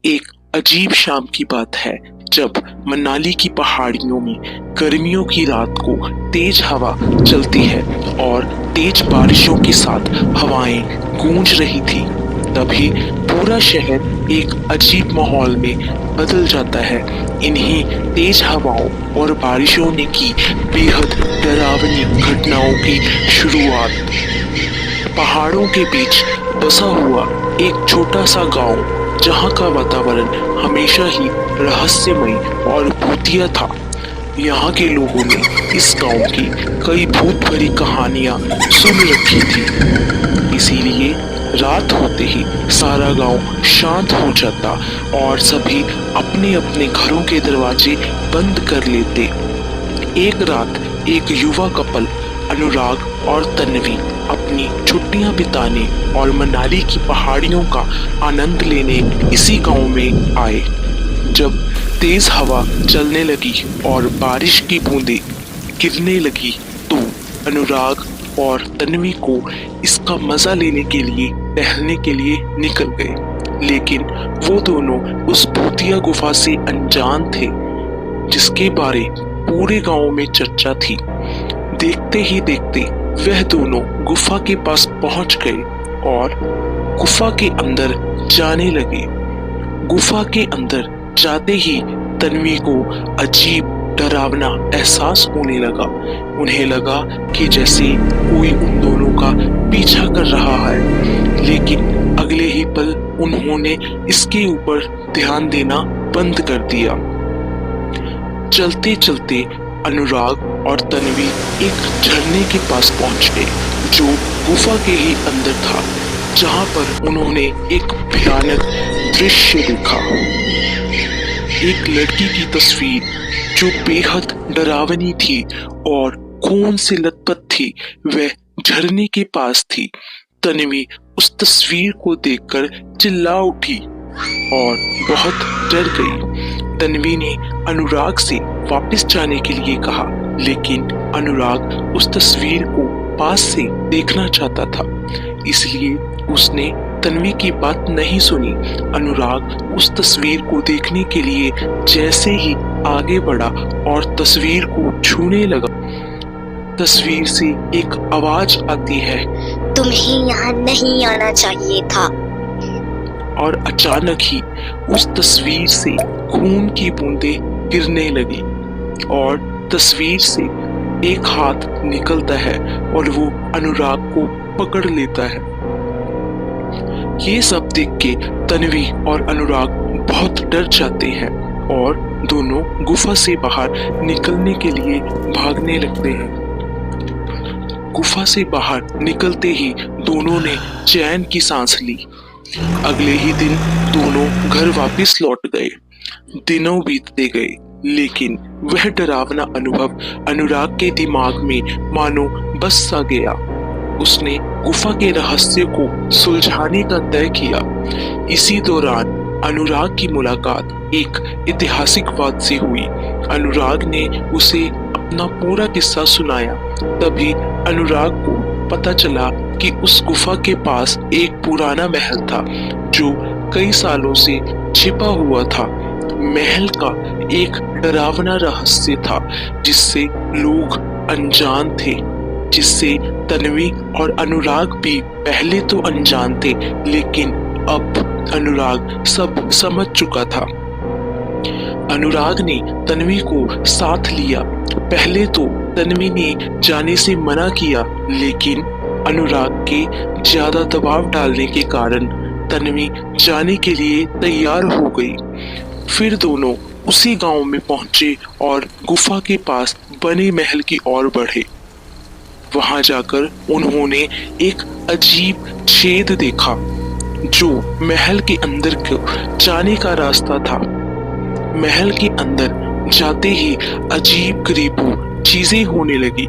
एक अजीब शाम की बात है जब मनाली की पहाड़ियों में गर्मियों की रात को तेज हवा चलती है और तेज बारिशों के साथ हवाएं गूंज रही थी। तभी पूरा शहर एक अजीब माहौल में बदल जाता है। इन्हीं तेज हवाओं और बारिशों ने की बेहद डरावनी घटनाओं की शुरुआत। पहाड़ों के बीच बसा हुआ एक छोटा सा गांव, जहां का वातावरण हमेशा ही रहस्यमय और भूतिया था। यहाँ के लोगों ने इस गांव की कई भूत भरी कहानियां सुन रखी थी, इसीलिए रात होते ही सारा गांव शांत हो जाता और सभी अपने अपने घरों के दरवाजे बंद कर लेते। एक रात एक युवा कपल अनुराग और तन्वी अपनी छुट्टियां बिताने और मनाली की पहाड़ियों का आनंद लेने इसी गांव में आए। जब तेज हवा चलने लगी और बारिश की बूंदें गिरने लगी तो अनुराग और तन्वी को इसका मजा लेने के लिए टहलने के लिए निकल गए। लेकिन वो दोनों उस भूतिया गुफा से अनजान थे जिसके बारे पूरे गांव में चर्चा थी। देखते ही देखते वह दोनों गुफा के पास पहुंच गए और गुफा के अंदर जाने लगे। गुफा के अंदर जाते ही तन्वी को अजीब डरावना एहसास होने लगा। उन्हें लगा कि जैसे कोई उन दोनों का पीछा कर रहा है, लेकिन अगले ही पल उन्होंने इसके ऊपर ध्यान देना बंद कर दिया। चलते चलते अनुराग और तन्वी एक झरने के पास पहुंच गए जो गुफा के ही अंदर था, जहां पर उन्होंने एक भयानक दृश्य देखा। एक लड़की की तस्वीर जो बेहद डरावनी थी और खून से लथपथ थी, वह झरने के पास थी। तन्वी उस तस्वीर को देखकर चिल्ला उठी और बहुत डर गई। तन्वी ने अनुराग से वापस जाने के लिए कहा, लेकिन अनुराग उस तस्वीर को पास से देखना चाहता था, इसलिए उसने तन्वी की बात नहीं सुनी। अनुराग उस तस्वीर को देखने के लिए जैसे ही आगे बढ़ा और तस्वीर को छूने लगा, तस्वीर से एक आवाज आती है, तुम्हें यहाँ नहीं आना चाहिए था। और अचानक ही उस तस्वीर से खून की बूंदें गिरने लगी और तस्वीर से एक हाथ निकलता है और वो अनुराग को पकड़ लेता है। ये सब देख के तन्वी और अनुराग बहुत डर जाते हैं और दोनों गुफा से बाहर निकलने के लिए भागने लगते हैं। गुफा से बाहर निकलते ही दोनों ने चैन की सांस ली। अगले ही दिन दोनों घर वापस लौट गए। दिनों बीतते गए, लेकिन वह डरावना अनुभव अनुराग के दिमाग में मानो बस सा गया। उसने गुफा के रहस्य को सुलझाने का तय किया। इसी दौरान अनुराग की मुलाकात एक ऐतिहासिक बात से हुई। अनुराग ने उसे अपना पूरा किस्सा सुनाया। तभी अनुराग को पता चला कि उस गुफा के पास एक पुराना महल था जो कई सालों से छिपा हुआ था। महल का एक डरावना रहस्य था जिससे लोग अनजान थे, जिससे तन्वी और अनुराग भी पहले तो अनजान थे, लेकिन अब अनुराग सब समझ चुका था। अनुराग ने तन्वी को साथ लिया। पहले तो तन्वी ने जाने से मना किया, लेकिन अनुराग के ज्यादा दबाव डालने के कारण तन्वी जाने के लिए तैयार हो गई। फिर दोनों उसी गांव में पहुंचे और गुफा के पास बने महल की ओर बढ़े। वहां जाकर उन्होंने एक अजीब छेद देखा जो महल के अंदर को जाने का रास्ता था। महल के अंदर जाते ही अजीब गरीबों चीजें होने लगी,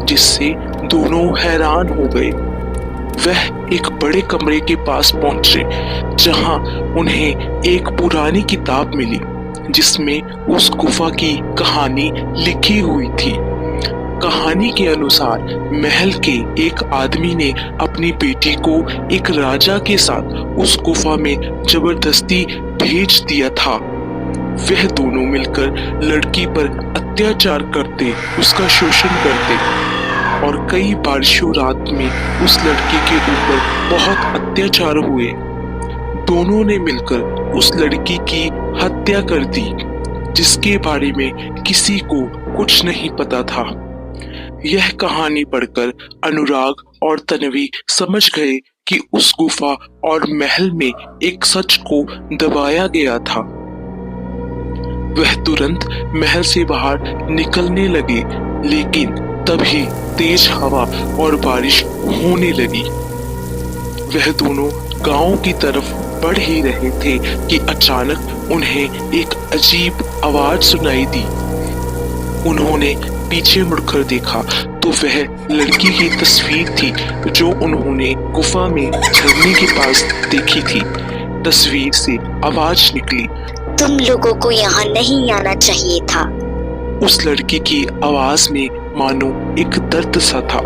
जिससे दोनों हैरान हो गए। वह एक बड़े कमरे के पास पहुंचे जहां उन्हें एक पुरानी किताब मिली जिसमें उस गुफा की कहानी लिखी हुई थी। कहानी के अनुसार महल के एक आदमी ने अपनी बेटी को एक राजा के साथ उस गुफा में जबरदस्ती भेज दिया था। वह दोनों मिलकर लड़की पर अत्याचार करते, उसका शोषण करते और कई बारिशों रात में उस लड़की के ऊपर बहुत अत्याचार हुए। दोनों ने मिलकर उस लड़की की हत्या कर दी, जिसके बारे में किसी को कुछ नहीं पता था। यह कहानी पढ़कर अनुराग और तन्वी समझ गए कि उस गुफा और महल में एक सच को दबाया गया था। वह तुरंत महल से बाहर निकलने लगे, लेकिन तभी तेज हवा और बारिश होने लगी। वह दोनों गांव की तरफ बढ़ ही रहे थे कि अचानक उन्हें एक अजीब आवाज सुनाई दी। उन्होंने पीछे मुड़कर देखा तो वह लड़की की तस्वीर थी जो उन्होंने गुफा में झरने के पास देखी थी। तस्वीर से आवाज निकली, तुम लोगों को यहाँ नहीं आना चाहिए था। उस लड़की की आवाज में मानो एक दर्द सा था।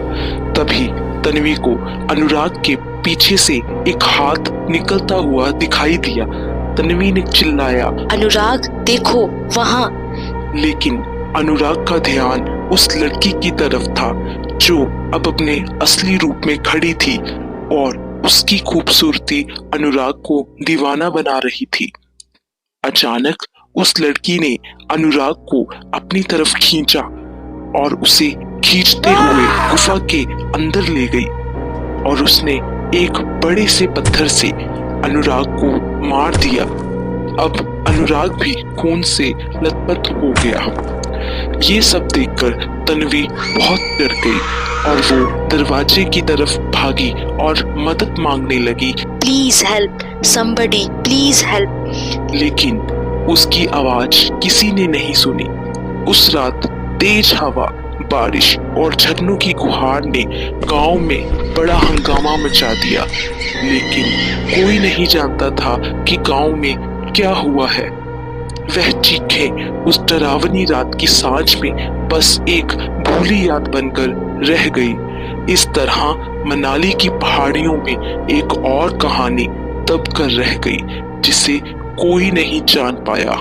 तभी तन्वी को अनुराग के पीछे से एक हाथ निकलता हुआ दिखाई दिया। तन्वी ने चिल्लाया, अनुराग देखो वहाँ। लेकिन अनुराग का ध्यान उस लड़की की तरफ था जो अब अपने असली रूप में खड़ी थी और उसकी खूबसूरती अनुराग को दीवाना बना रही थी। अचानक उस लड़की ने अनुराग को अपनी तरफ खींचा और उसे खींचते हुए गुफा के अंदर ले गई और उसने एक बड़े से पत्थर से अनुराग को मार दिया। अब अनुराग भी खून से लथपथ हो गया। ये सब देखकर तन्वी बहुत डर गई और वो दरवाजे की तरफ भागी और मदद मांगने लगी। Please help somebody, please help. लेकिन उसकी आवाज किसी ने नहीं सुनी। उस रात तेज हवा, बारिश और झरनों की गुहार ने गांव में बड़ा हंगामा मचा दिया, लेकिन कोई नहीं जानता था कि गांव में क्या हुआ है। वह चीखें उस डरावनी रात की सांझ में बस एक भूली याद बनकर रह गई। इस तरह मनाली की पहाड़ियों में एक और कहानी दब कर रह गई, जिसे कोई नहीं जान पाया।